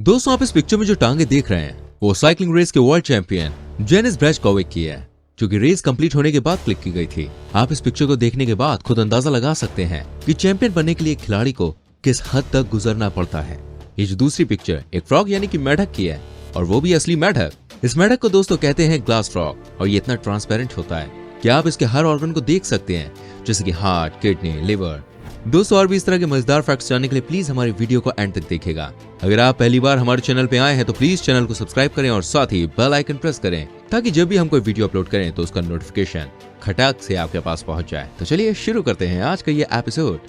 दोस्तों आप इस पिक्चर में जो टांगे देख रहे हैं वो साइकिलिंग रेस के वर्ल्ड चैंपियन जेनिस ब्रैजकोविक की है, जो कि रेस कंप्लीट होने के बाद क्लिक की गई थी। आप इस पिक्चर को देखने के बाद खुद अंदाजा लगा सकते हैं कि चैंपियन बनने के लिए खिलाड़ी को किस हद तक गुजरना पड़ता है। ये जो दूसरी पिक्चर एक फ्रॉग यानी कि मेढक की है, और वो भी असली मेढक। इस मेढक को दोस्तों कहते हैं ग्लास फ्रॉग, और ये इतना ट्रांसपेरेंट होता है कि आप इसके हर ऑर्गन को देख सकते हैं, जैसे कि हार्ट, किडनी, लिवर। दोस्तों और भी इस तरह के मजेदार फैक्ट्स जानने के लिए प्लीज हमारी वीडियो को एंड तक देखिएगा। अगर आप पहली बार हमारे चैनल पे आए हैं तो प्लीज चैनल को सब्सक्राइब करें और साथ ही बेल आइकन प्रेस करें, ताकि जब भी हम कोई वीडियो अपलोड करें तो उसका नोटिफिकेशन खटाक से आपके पास पहुंच जाए। तो चलिए शुरू करते हैं आज का ये एपिसोड।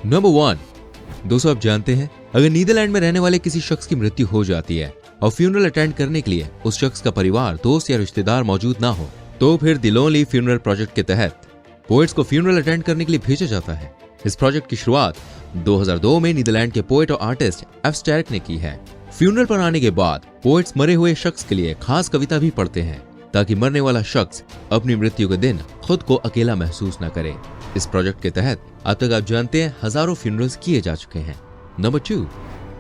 नंबर 1। दोस्तों आप जानते हैं, अगर नीदरलैंड में रहने वाले किसी शख्स की मृत्यु हो जाती है और फ्यूनरल अटेंड करने के लिए उस शख्स का परिवार, दोस्त या रिश्तेदार मौजूद ना हो, तो फिर द लोनली फ्यूनरल प्रोजेक्ट के तहत पोएट्स को फ्यूनरल अटेंड करने के लिए भेजा जाता है। इस प्रोजेक्ट की शुरुआत 2002 में नीदरलैंड के पोएट और आर्टिस्ट एफ स्टैर्क ने की है। फ्यूनरल पर आने के बाद पोएट्स मरे हुए शख्स के लिए खास कविता भी पढ़ते हैं, ताकि मरने वाला शख्स अपनी मृत्यु के दिन खुद को अकेला महसूस न करे। इस प्रोजेक्ट के तहत अब तक आप जानते हैं हजारों फ्यूनरल्स किए जा चुके हैं। नंबर 2।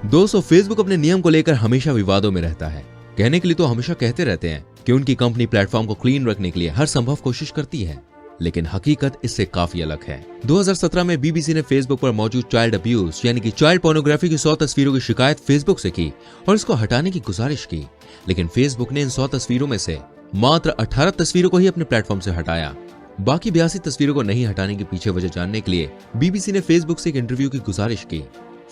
दोस्तों फेसबुक अपने नियम को लेकर हमेशा विवादों में रहता है। कहने के लिए तो हमेशा कहते रहते हैं कि उनकी कंपनी प्लेटफॉर्म को क्लीन रखने के लिए हर संभव कोशिश करती है, लेकिन हकीकत इससे काफी अलग है। 2017 में बीबीसी ने फेसबुक पर मौजूद चाइल्ड अब्यूज यानी कि चाइल्ड पोर्नोग्राफी की 100 तस्वीरों की शिकायत फेसबुक से की और इसको हटाने की गुजारिश की, लेकिन फेसबुक ने इन 100 तस्वीरों में से मात्र 18 तस्वीरों को ही अपने प्लेटफॉर्म से हटाया। बाकी 82 तस्वीरों को नहीं हटाने के पीछे वजह जानने के लिए बीबीसी ने फेसबुक से एक इंटरव्यू की गुजारिश की।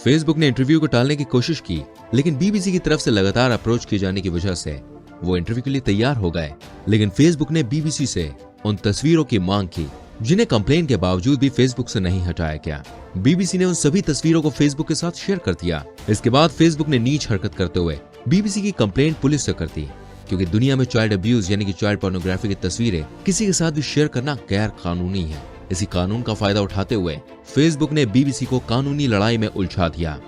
फेसबुक ने इंटरव्यू को टालने की कोशिश की, लेकिन बीबीसी की तरफ से लगातार अप्रोच किए जाने की वजह से वो इंटरव्यू के लिए तैयार हो गए। लेकिन फेसबुक ने बीबीसी से उन तस्वीरों की मांग की जिन्हें कंप्लेन के बावजूद भी फेसबुक से नहीं हटाया गया। बीबीसी ने उन सभी तस्वीरों को फेसबुक के साथ शेयर कर दिया। इसके बाद फेसबुक ने नीच हरकत करते हुए बीबीसी की कंप्लेन पुलिस से कर दी, क्योंकि दुनिया में चाइल्ड अब्यूज यानी कि चाइल्ड पोर्नोग्राफी की तस्वीरें किसी के साथ भी शेयर करना गैर कानूनी है। इसी कानून का फायदा उठाते हुए फेसबुक ने बीबीसी को कानूनी लड़ाई में उलझा दिया।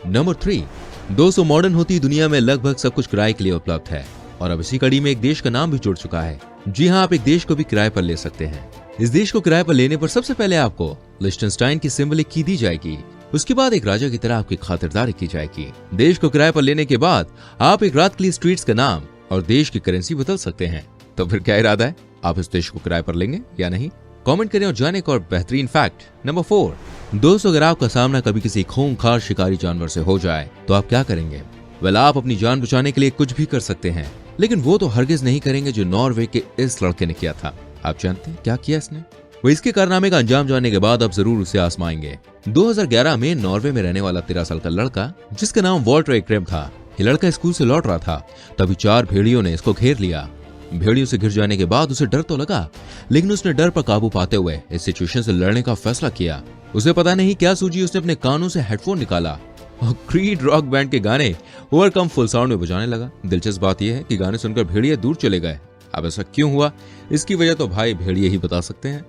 नंबर 3। दोस्तों मॉडर्न होती दुनिया में लगभग सब कुछ किराए के लिए उपलब्ध है, और अब इसी कड़ी में एक देश का नाम भी जुड़ चुका है। जी हाँ, आप एक देश को भी किराए पर ले सकते हैं। इस देश को किराए पर लेने पर सबसे पहले आपको लिechtenstein की सिंबॉलिक की दी जाएगी। उसके बाद एक राजा की तरह आपकी खातिरदारी की जाएगी। देश को किराए पर लेने के बाद आप एक रात के लिए स्ट्रीट्स का नाम और देश की करेंसी बदल सकते हैं। तो फिर क्या इरादा है, आप इस देश को किराए पर लेंगे या नहीं? कमेंट करें और जाने का और बेहतरीन फैक्ट। नंबर 4। दोस्तों अगर आपका सामना कभी किसी खूंखार शिकारी जानवर से हो जाए तो आप क्या करेंगे? वेल आप अपनी जान बचाने के लिए कुछ भी कर सकते हैं, लेकिन वो तो हरगिज नहीं करेंगे जो नॉर्वे के इस लड़के ने किया था। आप जानते हैं क्या किया इसने? वो इसके कारनामे का अंजाम जानने के बाद आप जरूर उसे आजमाएंगे। 2011 में नॉर्वे में रहने वाला 13 साल का लड़का, जिसका नाम वॉल्टर एक्रेम था, ये लड़का स्कूल से लौट रहा था, तभी 4 भेड़ियों ने इसको घेर लिया। भेड़ियों से घिर जाने के बाद उसे डर तो लगा, लेकिन उसने डर पर काबू पाते हुए इस सिचुएशन से लड़ने का फैसला किया। उसे पता नहीं क्या सूझी, उसने अपने कानों से हेडफोन निकाला और क्रीड रॉक बैंड के गाने ओवरकम फुल साउंड में बजाने लगा। दिलचस्प बात यह है कि गाने सुनकर भेड़िए दूर चले गए। अब ऐसा क्यों हुआ, इसकी वजह तो भाई भेड़िए ही बता सकते हैं।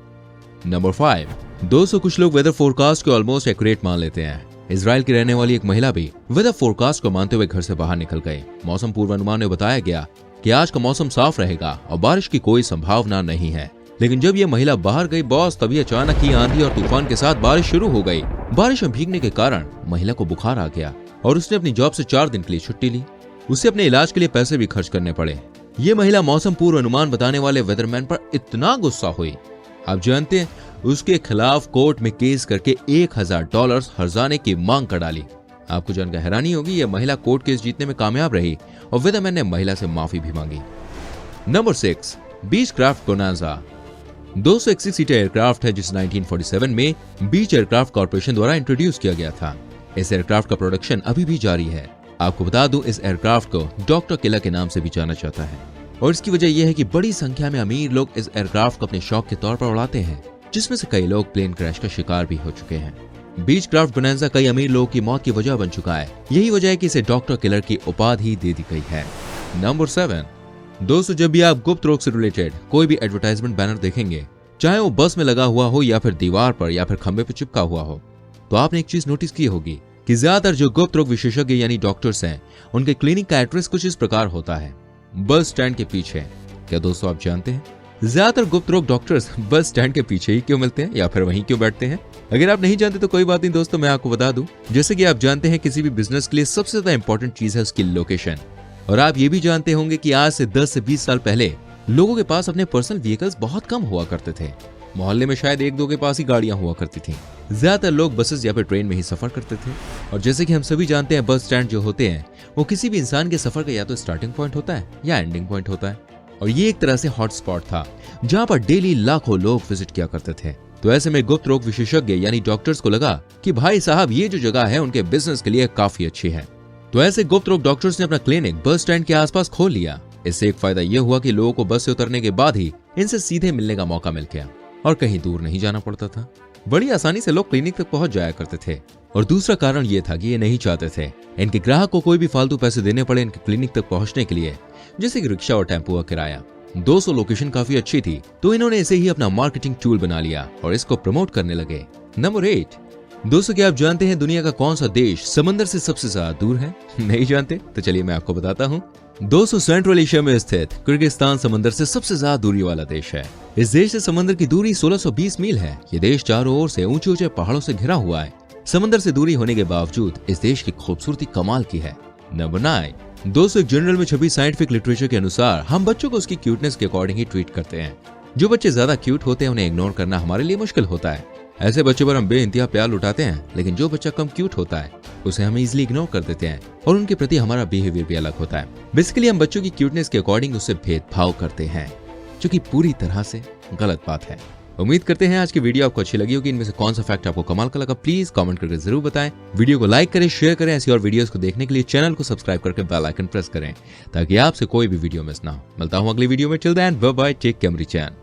नंबर 5। दोस्तों कुछ लोग वेदर फोरकास्ट को ऑलमोस्ट एक्यूरेट मान लेते हैं। इजराइल की रहने वाली एक महिला भी वेदर फोरकास्ट को मानते हुए घर से बाहर निकल गई। मौसम पूर्वानुमान में बताया गया कि आज का मौसम साफ रहेगा और बारिश की कोई संभावना नहीं है, लेकिन जब ये महिला बाहर गई बॉस, तभी अचानक ही आंधी और तूफान के साथ बारिश शुरू हो गई। बारिश में भीगने के कारण महिला को बुखार आ गया और उसने अपनी जॉब से 4 दिन के लिए छुट्टी ली। उसे अपने इलाज के लिए पैसे भी खर्च करने पड़े। ये महिला मौसम पूर्व अनुमान बताने वाले वेदरमैन पर इतना गुस्सा हुई, आप जानते हैं, उसके खिलाफ कोर्ट में केस करके $1000 हर्जाने की मांग कर डाली। आपको जानकर हैरानी होगी, यह महिला कोर्ट केस जीतने में कामयाब रही और वेदरमैन ने महिला से माफी भी मांगी। Number 6। Beechcraft bonanza. 261 seater aircraft है जिसे 1947 में बीच एयरक्राफ्ट कॉर्पोरेशन द्वारा इंट्रोड्यूस किया गया था। इस एयरक्राफ्ट का प्रोडक्शन अभी भी जारी है। आपको बता दूं, इस एयरक्राफ्ट को डॉक्टर किलर के नाम से भी जाना जाता है, और इसकी वजह यह है कि बड़ी संख्या में अमीर लोग इस एयरक्राफ्ट को अपने शौक के तौर पर उड़ाते हैं, जिसमें से कई लोग प्लेन क्रैश का शिकार भी हो चुके हैं। बीचक्राफ्ट बोनांजा कई अमीर लोगों की मौत की वजह बन चुका है। यही वजह है कि इसे डॉक्टर किलर की उपाधि दे दी गई है। नंबर 7। दोस्तों जब भी आप गुप्त रोग से रिलेटेड कोई भी एडवर्टाइजमेंट बैनर देखेंगे, चाहे वो बस में लगा हुआ हो या फिर दीवार पर या फिर खंबे पर चिपका हुआ हो, तो आपने एक चीज नोटिस की होगी कि ज्यादातर जो गुप्त रोग विशेषज्ञ यानी डॉक्टर्स हैं, उनके क्लिनिक का एड्रेस कुछ इस प्रकार होता है, बस स्टैंड के पीछे। क्या दोस्तों आप जानते हैं ज्यादातर गुप्त रोग डॉक्टर्स बस स्टैंड के पीछे ही क्यों मिलते हैं या फिर वहीं क्यों बैठते हैं? अगर आप नहीं जानते तो कोई बात नहीं दोस्तों, मैं आपको बता दूं। जैसे कि आप जानते हैं किसी भी बिजनेस के लिए सबसे ज्यादा इंपॉर्टेंट चीज है उसकी लोकेशन। और आप ये भी जानते होंगे कि आज से 10 से 20 साल पहले लोगों के पास अपने पर्सनल व्हीकल्स बहुत कम हुआ करते थे। मोहल्ले में शायद एक दो के पास ही गाड़ियां हुआ करती थी। ज्यादातर लोग बसेस या फिर ट्रेन में ही सफर करते थे। और जैसे कि हम सभी जानते हैं, बस स्टैंड जो होते हैं वो किसी भी इंसान के सफर का या तो स्टार्टिंग पॉइंट होता है या एंडिंग पॉइंट होता है। और ये एक तरह से हॉट स्पॉट था जहाँ पर डेली लाखों लोग विजिट किया करते थे। तो ऐसे में गुप्त रोग विशेषज्ञ यानी डॉक्टर्स को लगा कि भाई साहब ये जो जगह है उनके बिजनेस के लिए काफी अच्छी है। तो ऐसे गुप्त रोग डॉक्टर्स ने अपना क्लिनिक बस स्टैंड के आसपास खोल लिया। इससे एक फायदा ये हुआ कि लोगों को बस से उतरने के बाद ही इनसे सीधे मिलने का मौका मिल गया और कहीं दूर नहीं जाना पड़ता था। बड़ी आसानी से लोग क्लिनिक तक पहुंच जाया करते थे। और दूसरा कारण ये था कि ये नहीं चाहते थे इनके ग्राहक को कोई भी फालतू पैसे देने पड़े इनके क्लिनिक तक पहुंचने के लिए, जैसे कि रिक्शा और टेम्पो का किराया। 200 लोकेशन काफी अच्छी थी तो इन्होंने इसे ही अपना मार्केटिंग टूल बना लिया और इसको प्रमोट करने लगे। नंबर 8, दोस्तों क्या आप जानते हैं दुनिया का कौन सा देश समंदर से सबसे ज्यादा दूर है? नहीं जानते? तो चलिए मैं आपको बताता हूँ। दोस्तों सेंट्रल एशिया में स्थित किर्गिस्तान समंदर से सबसे ज्यादा दूरी वाला देश है। इस देश से समंदर की दूरी 1620 मील है। ये देश चारों ओर से ऊंचे ऊंचे पहाड़ों से घिरा हुआ है। समंदर से दूरी होने के बावजूद इस देश की खूबसूरती कमाल की है। नंबर 9, दोस्तों एक जर्नल में छपी साइंटिफिक लिटरेचर के अनुसार हम बच्चों को उसकी क्यूटनेस के अकॉर्डिंग ही ट्रीट करते हैं। जो बच्चे ज्यादा क्यूट होते हैं उन्हें इग्नोर करना हमारे लिए मुश्किल होता है। ऐसे बच्चे पर हम बेइंतहा प्यार लुटाते हैं, लेकिन जो बच्चा कम क्यूट होता है उसे हम इजीली इग्नोर कर देते हैं और उनके प्रति हमारा बिहेवियर भी अलग होता है। बेसिकली हम बच्चों की क्यूटनेस के अकॉर्डिंग उससे भेदभाव करते हैं, जो कि पूरी तरह से गलत बात है। उम्मीद करते हैं आज की वीडियो आपको अच्छी लगी होगी। इनमें से कौन सा फैक्ट आपको कमाल का लगा प्लीज कमेंट करके जरूर बताएं। वीडियो को लाइक करें, शेयर करें। ऐसी और वीडियोस को देखने के लिए चैनल को सब्सक्राइब करके बेल आइकन प्रेस करें ताकि आपसे कोई भी वीडियो मिस ना हो। मिलता हूं अगली वीडियो में। Till then bye bye, take care everyone.